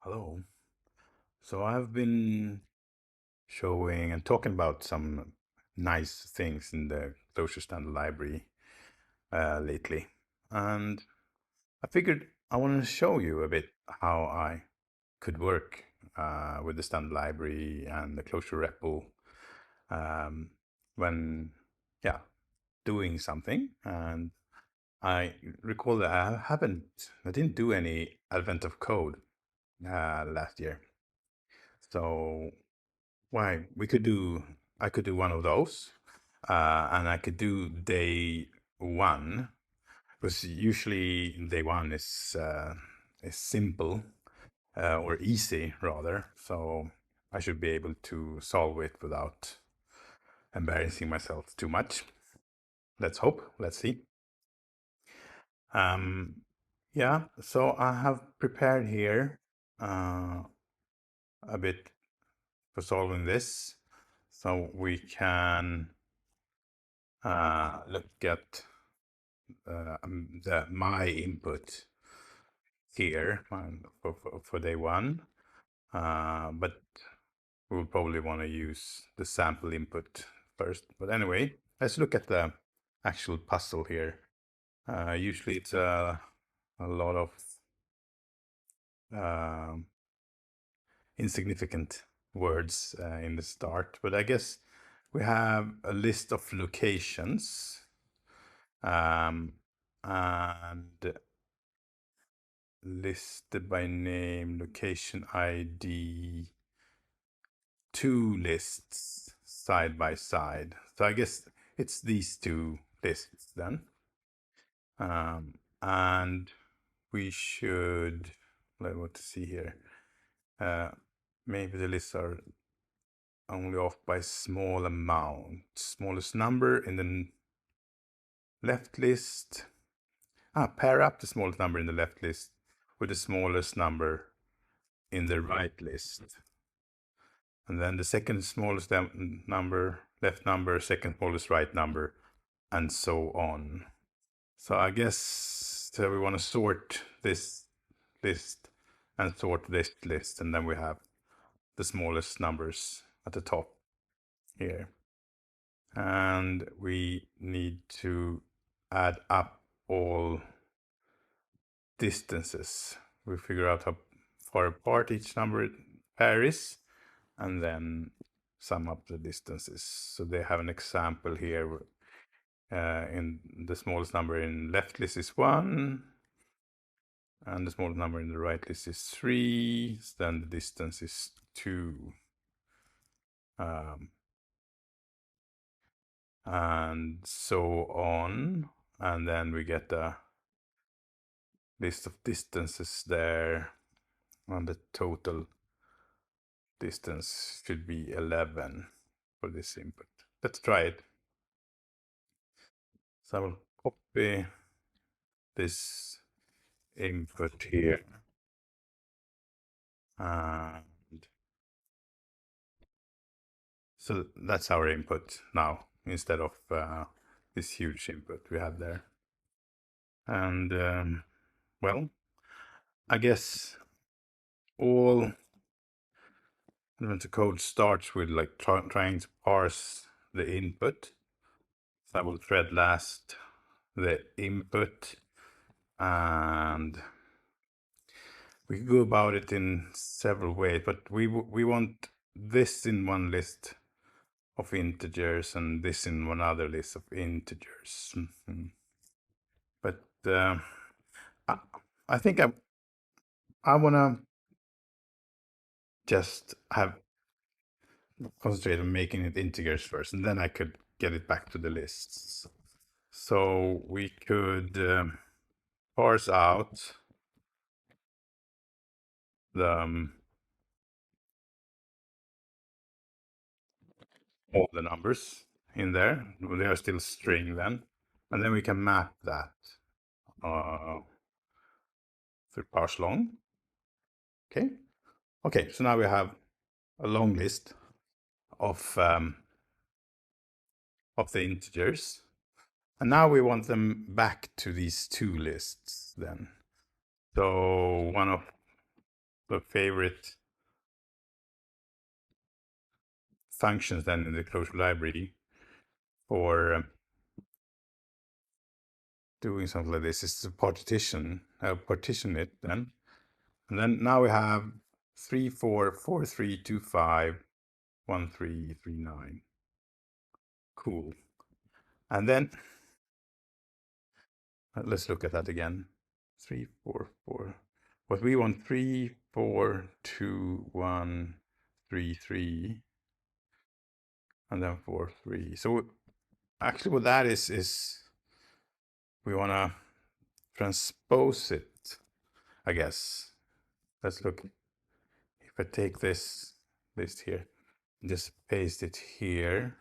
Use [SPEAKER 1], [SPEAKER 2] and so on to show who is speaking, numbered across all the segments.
[SPEAKER 1] Hello. So I've been showing and talking about some nice things in the Clojure standard library lately. And I figured I want to show you a bit how I could work with the standard library and the Clojure REPL when, yeah, doing something. And I recall that I didn't do any Advent of Code last year. So I could do one of those, and I could do day one, because usually day one is simple or easy rather. So I should be able to solve it without embarrassing myself too much. Let's hope. Let's see. Yeah. So I have prepared here a bit for solving this, so we can look at my input here for day one, but we'll probably want to use the sample input first. But anyway, let's look at the actual puzzle here. Usually it's a lot of insignificant words in the start, but I guess we have a list of locations and listed by name, location ID, two lists side by side. So I guess it's these two lists then. And we should, let me see here. Maybe the lists are only off by small amount. Smallest number in the left list. Pair up the smallest number in the left list with the smallest number in the right list. And then the second smallest number, left number, second smallest right number, and so on. So I guess we want to sort this list and sort this list, and then we have the smallest numbers at the top here. And we need to add up all distances. We figure out how far apart each number pair is, and then sum up the distances. So they have an example here. In the smallest number in left list is 1, and the smallest number in the right list is 3. So then the distance is 2. And so on. And then we get a list of distances there, and the total distance should be 11 for this input. Let's try it. So I will copy this input here. And so that's our input now, instead of this huge input we had there. And well, I guess all Advent of Code starts with like trying to parse the input. So I will thread last the input, and we can go about it in several ways, but we want this in one list of integers and this in one other list of integers. But I think I want to just concentrate on making it integers first, and then I could get it back to the lists. So we could parse out the all the numbers in there. They are still string then, and then we can map that through parse long. Okay, so now we have a long list of the integers, and now we want them back to these two lists then. So one of the favorite functions then in the Clojure library for doing something like this is to partition it then. And then now we have 3, 4, 4, 3, 2, 5, 1, 3, 3, 9. Cool. And then let's look at that again. 3, 4, 4. What we want 3, 4, 2, 1, 3, 3, and then 4, 3. So actually what that is we want to transpose it, I guess. Let's look. If I take this list here, just paste it here.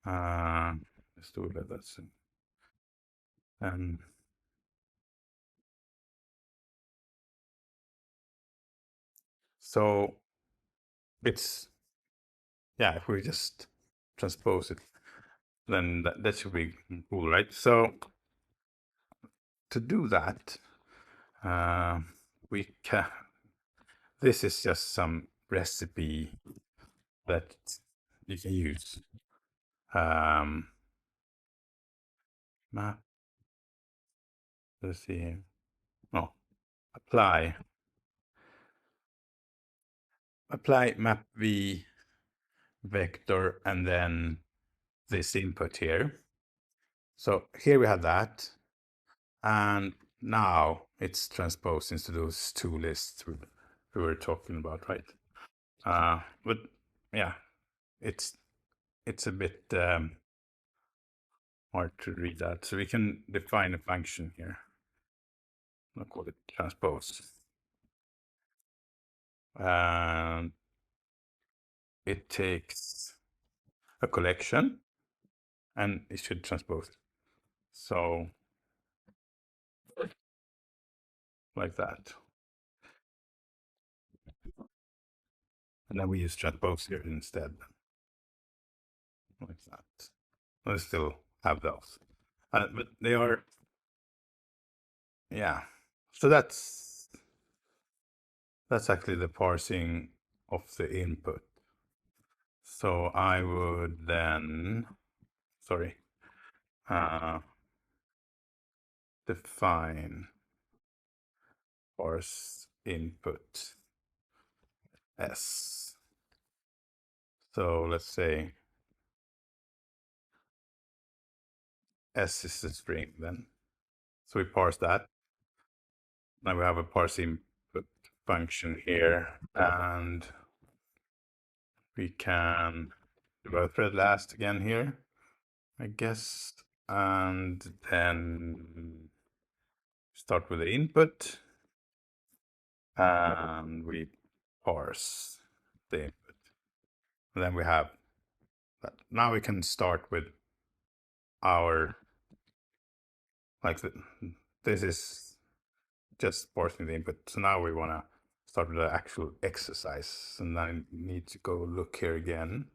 [SPEAKER 1] Let's do it like that. And so it's, yeah, if we just transpose it, then that should be cool, right? So to do that, we can, this is just some recipe that you can use. Map, let's see here. Oh, apply map v vector and then this input here. So here we have that, and now it's transposed into those two lists we were talking about, right? But yeah, it's a bit hard to read that. So we can define a function here. I'll call it transpose. And it takes a collection and it should transpose it. So like that. And then we use transpose here instead. Like that. I still have those. But they are, yeah. So that's actually the parsing of the input. So I would then, sorry, define parse input s. So let's say s is the string then. So we parse that. Now we have a parse input function here, and we can do a thread last again here, I guess, and then start with the input, and we parse the input. And then we have that. Now we can start with our, like this is just parsing the input. So now we want to start with the actual exercise, and I need to go look here again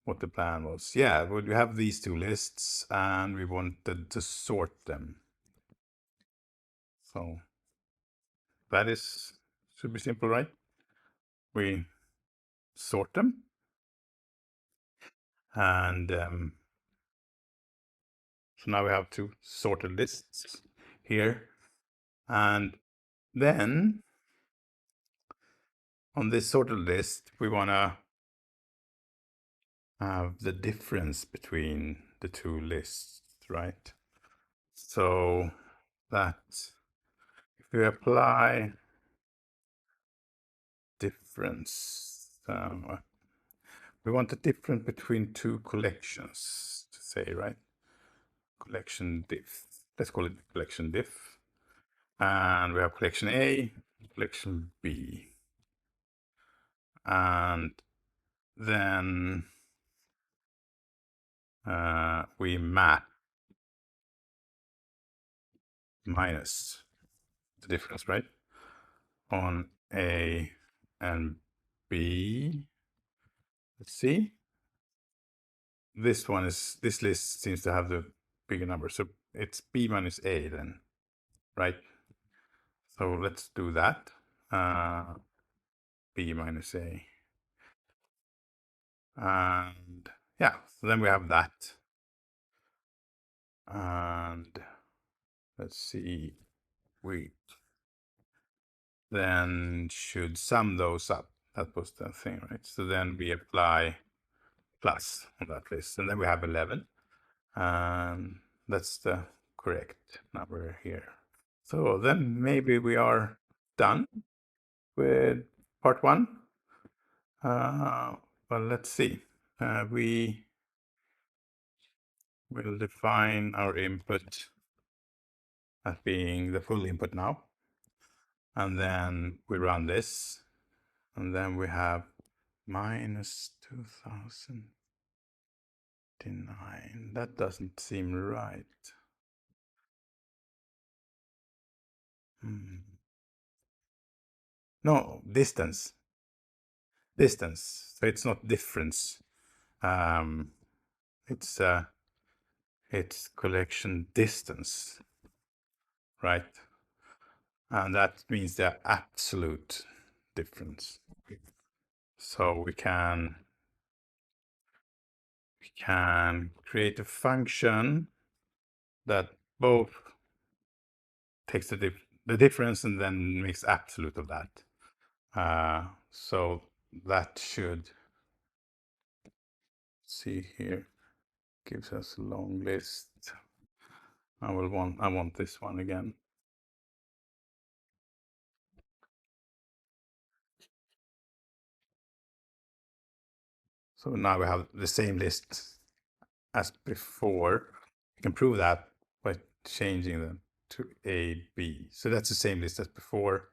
[SPEAKER 1] what the plan was. Yeah, we have these two lists and we wanted to sort them. So that should be simple, right? We sort them, and so now we have two sorted lists here, and then on this sorted list we want to have the difference between the two lists, right? So that if we apply difference, we want the difference between two collections to say, right? Collection diff. Let's call it collection diff. And we have collection A, collection B. And then we map minus the difference, right? On A and B. Let's see. This list seems to have the bigger number. So it's B minus A then, right? So let's do that. B minus A. And yeah, so then we have that. And let's see, we then should sum those up. That was the thing, right? So then we apply plus on that list, and then we have 11. And that's the correct number here. So then maybe we are done with part one. Well, let's see. We will define our input as being the full input now. And then we run this. And then we have minus 2009. That doesn't seem right. No, distance. Distance. So it's not difference. It's collection distance, right? And that means the absolute difference. So we can create a function that both takes the difference and then makes absolute of that. So that should, see here, gives us a long list. I want this one again. So now we have the same list as before. We can prove that by changing them to A, B. So that's the same list as before.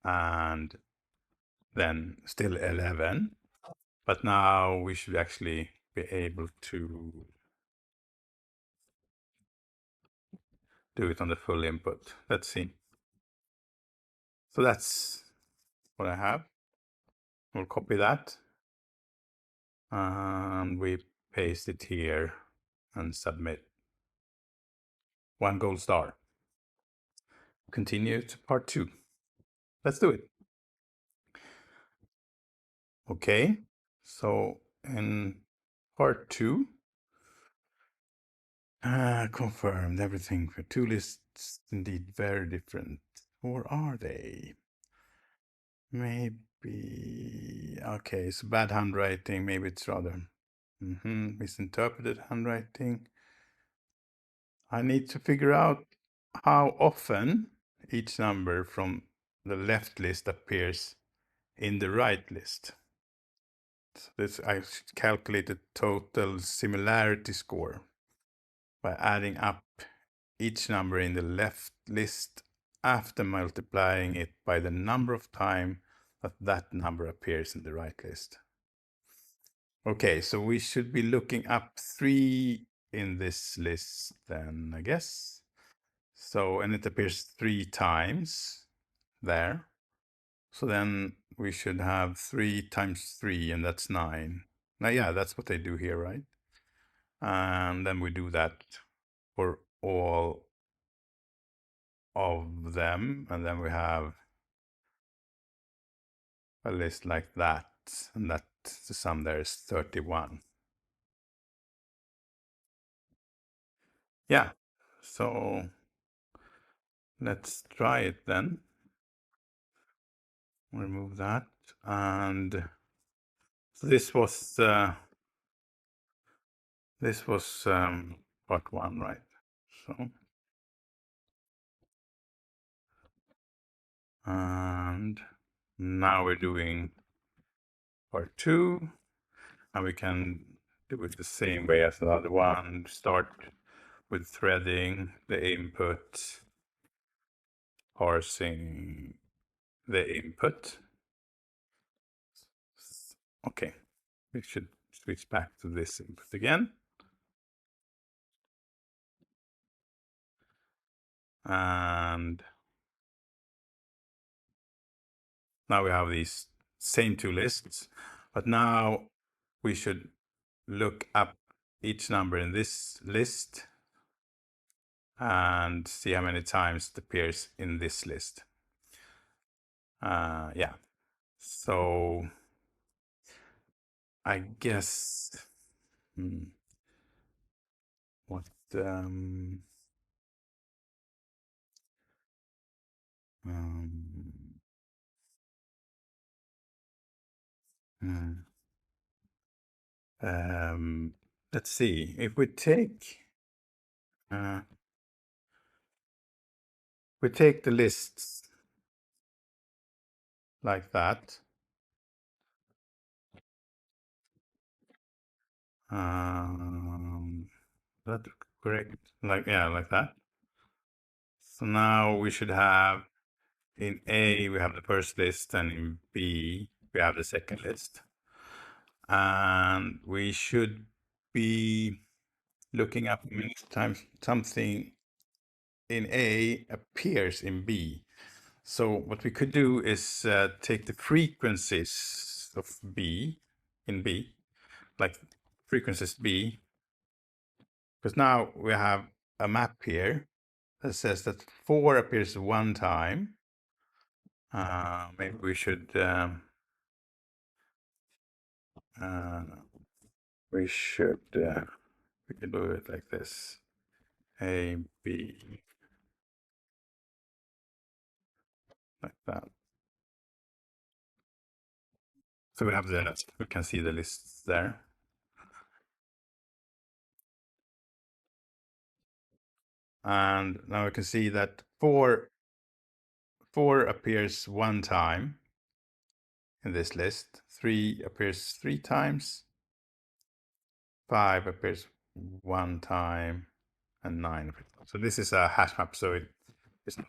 [SPEAKER 1] And then still 11. But now we should actually be able to do it on the full input. Let's see. So that's what I have. We'll copy that. And we paste it here and submit. 1 gold star. Continue to part 2. Let's do it. Okay, so in part 2, confirmed everything for 2 lists indeed very different. Or are they? Maybe, okay, so bad handwriting, maybe it's rather misinterpreted handwriting. I need to figure out how often each number from the left list appears in the right list. So this, I calculate the total similarity score by adding up each number in the left list after multiplying it by the number of times that number appears in the right list. Okay, so we should be looking up 3 in this list then, I guess. So, and it appears 3 times there. So then we should have 3 times 3, and that's 9. Now, yeah, that's what they do here, right? And then we do that for all of them, and then we have a list like that, and that the sum there is 31. Yeah, so let's try it then. Remove that, and so this was part 1, right? So, and now we're doing part 2, and we can do it the same way as the other one. Start with threading the input, parsing the input. Okay, we should switch back to this input again. And now we have these same 2 lists, but now we should look up each number in this list and see how many times it appears in this list. Yeah. So I guess what um, hmm, let's see if uh, we take the lists like that. That correct? Like, yeah, like that. So now we should have in A, we have the first list, and in B, we have the second list. And we should be looking up many times something in A appears in B. So what we could do is take the frequencies of B in B, like frequencies B, because now we have a map here that says that 4 appears one time. Maybe we should we can do it like this: A, B, like that. So we can see the lists there. And now we can see that 4 appears one time in this list, 3 appears 3 times, 5 appears one time, and 9. So this is a hash map, so it's not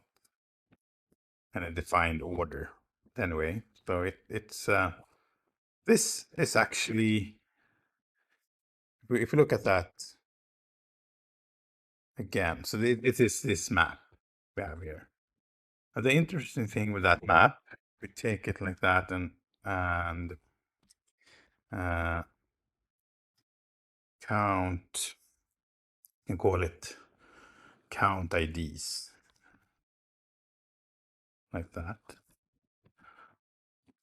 [SPEAKER 1] in a defined order anyway. So it's this is actually, if you look at that again, so it is this map we have here. The interesting thing with that map, we take it like that and count, you can call it count IDs, like that.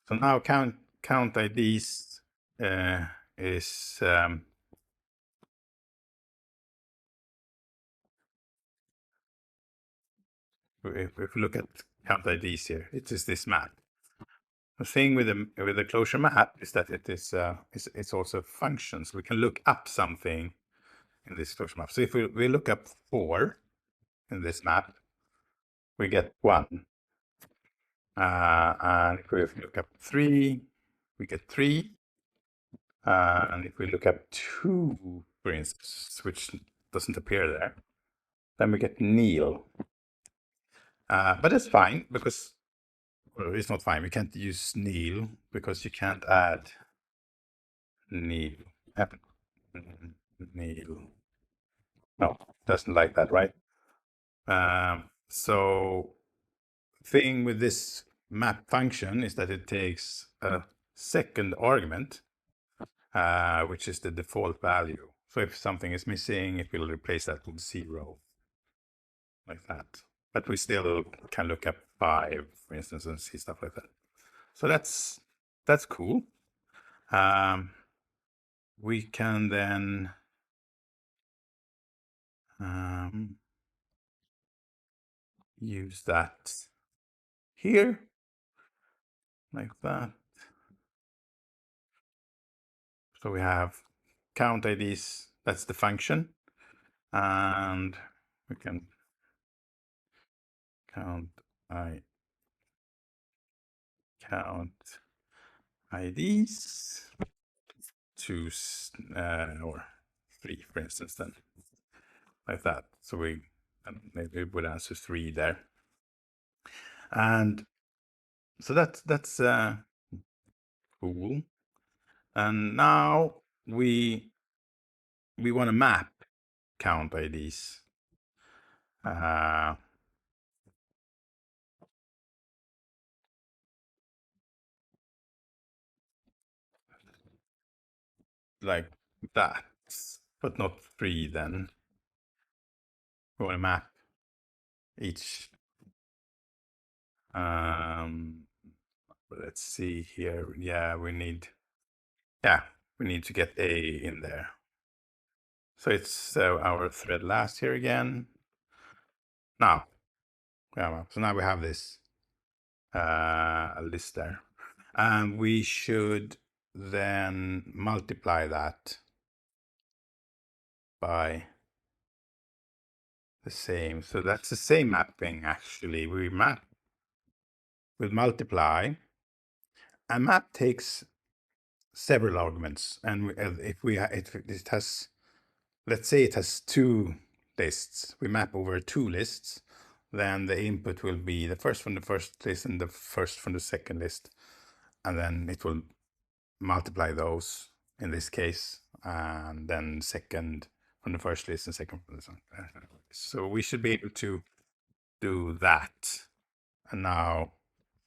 [SPEAKER 1] So now count IDs is if we look at count IDs here, it is this map. The thing with the Clojure map is that it is it's also functions. We can look up something in this Clojure map. So if we look up 4 in this map, we get 1. And if we look up 3, we get 3. And if we look up 2, for instance, which doesn't appear there, then we get Neil. But it's fine because, well, it's not fine. We can't use Neil because you can't add Neil. Neil. No, doesn't like that, right? So thing with this map function is that it takes a second argument, which is the default value. So if something is missing, it will replace that with 0, like that. But we still can look up 5, for instance, and see stuff like that. So that's cool. We can then use that here, like that. So we have count IDs, that's the function. And we can count IDs, choose or 3, for instance, then, like that. So we maybe would answer 3 there. And so that's cool. And now we want to map count IDs. Like that, but not 3 then. We want to map each let's see here. Yeah, we need to get A in there. So it's our thread last here again. Now, so now we have this list there. And we should then multiply that by the same. So that's the same mapping, actually. We map with multiply. A map takes several arguments. And if it has, let's say it has two lists, we map over two lists, then the input will be the first from the first list and the first from the second list. And then it will multiply those in this case, and then second from the first list and second from the second. So we should be able to do that. And now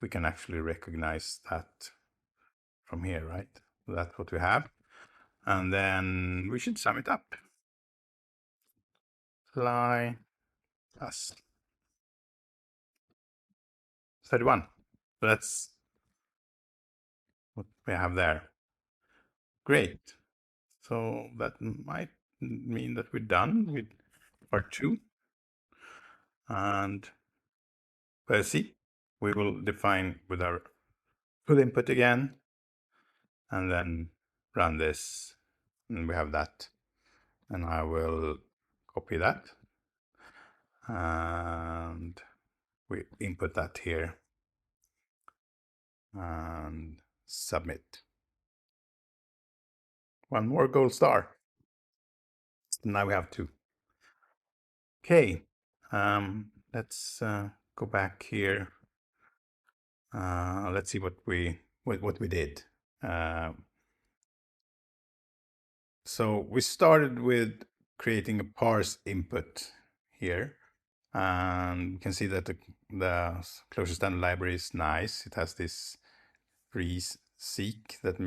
[SPEAKER 1] we can actually recognize that from here, right? So that's what we have. And then we should sum it up. Fly plus 31. So that's what we have there. Great. So that might mean that we're done with part 2. And see, we will define with our full input again, and then run this, and we have that. And I will copy that, and we input that here, and submit. One more gold star. Now we have 2. Okay, let's go back here. Let's see what we did. So we started with creating a parse input here, and you can see that the Clojure standard library is nice. It has this seek that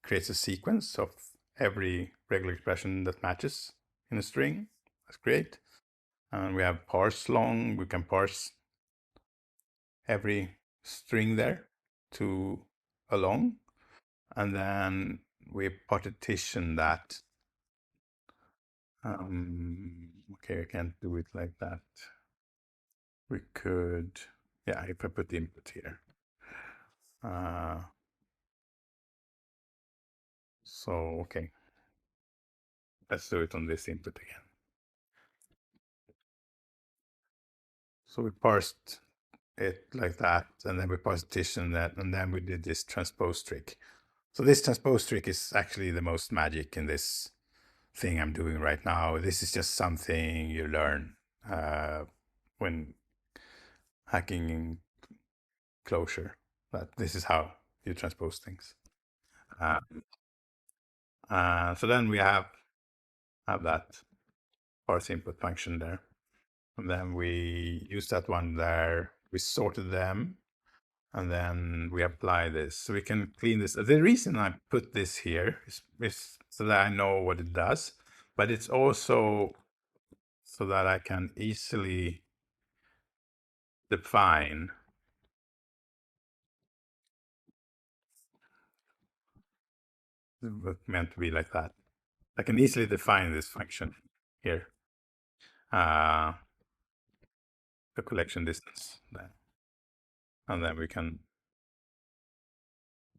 [SPEAKER 1] creates a sequence of every regular expression that matches in a string. That's great. And we have parse long. We can parse every string there to a long, and then we partition that. Okay, I can't do it like that. We could, yeah, if I put the input here. So, okay, let's do it on this input again. So we parsed it like that, and then we partitioned that, and then we did this transpose trick. So this transpose trick is actually the most magic in this thing I'm doing right now. This is just something you learn when hacking in Clojure, that this is how you transpose things. So then we have that parse input function there. And then we use that one there. We sorted them, and then we apply this. So we can clean this. The reason I put this here is so that I know what it does, but it's also so that I can easily define meant to be like that. I can easily define this function here, the collection distance there. And then we can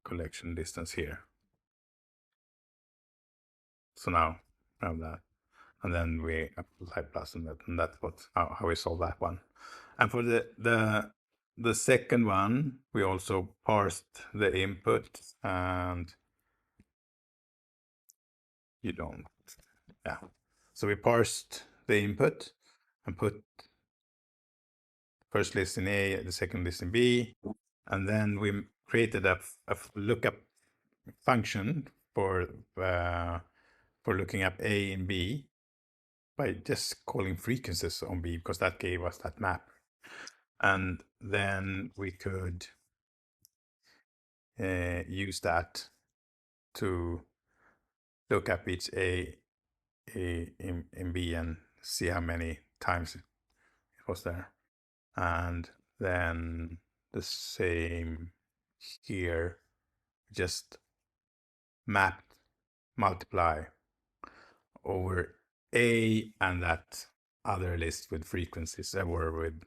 [SPEAKER 1] collection distance here. So now we have that. And then we apply plus on that, and that's how we solve that one. And for the second one, we also parsed the input, and you don't, yeah. So we parsed the input and put first list in A, the second list in B, and then we created a lookup function for looking up A and B by just calling frequencies on B, because that gave us that map. And then we could use that to look up each A in B and see how many times it was there. And then the same here just multiply over A and that other list with frequencies or with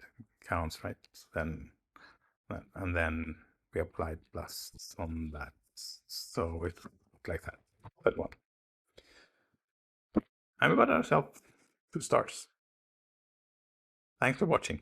[SPEAKER 1] counts, right? Then we applied plus on that. So it looked like that. That one. And we got ourselves 2 stars. Thanks for watching.